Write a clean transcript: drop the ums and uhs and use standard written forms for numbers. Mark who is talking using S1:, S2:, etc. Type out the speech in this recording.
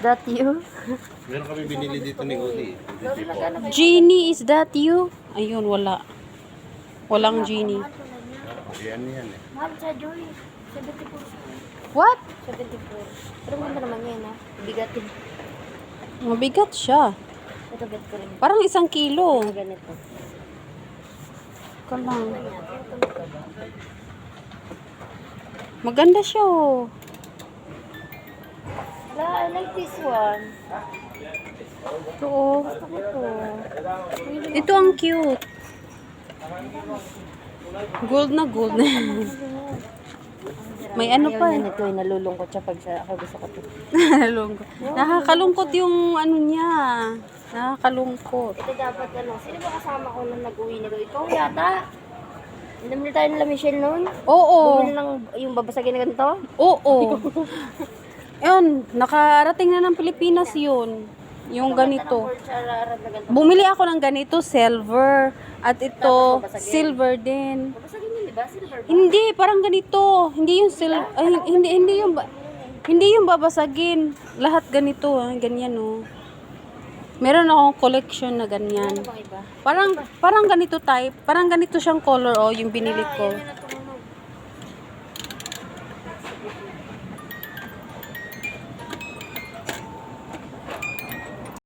S1: That you?
S2: Meron kami binili dito ni Uli.
S1: Genie, is that you? Ayun, wala. Walang genie.
S2: Yan yan eh.
S3: Mahal sa Joy. 74.
S1: What?
S3: 74. Pero maganda naman yan ha. Bigatin.
S1: Mabigat siya.
S3: Ito bet ko rin.
S1: Parang 1 kilo.
S3: Ganito.
S1: Ka lang. Maganda siya oh.
S3: I like this one.
S1: Ito oh.
S3: Gusto ko to.
S1: Ito ang cute. Gold na gold. May ano pa eh.
S3: Ito ay nalulungkot siya pag ako gusto ko to.
S1: Nalungkot. Nakakalungkot yung ano niya. Nakakalungkot.
S3: Ito dapat ano. Sino ba kasama ko nung nag-uwi nito? Ikaw yata. Namili tayo nila Michelle noon.
S1: Oo.
S3: Bumili ng yung babasagin na ganito.
S1: Oo. Yun, nakarating na ng Pilipinas yun. Yung ganito. Bumili ako ng ganito, silver. At ito, silver din.
S3: Babasagin yun, di ba? Silver ba?
S1: Hindi, parang ganito. Hindi yung silver. Hindi yung babasagin. Lahat ganito, ganyan oh. Meron akong collection na ganyan.
S3: Ano bang iba?
S1: Parang ganito type. Parang ganito siyang color oh, yung binili ko.
S3: Yan na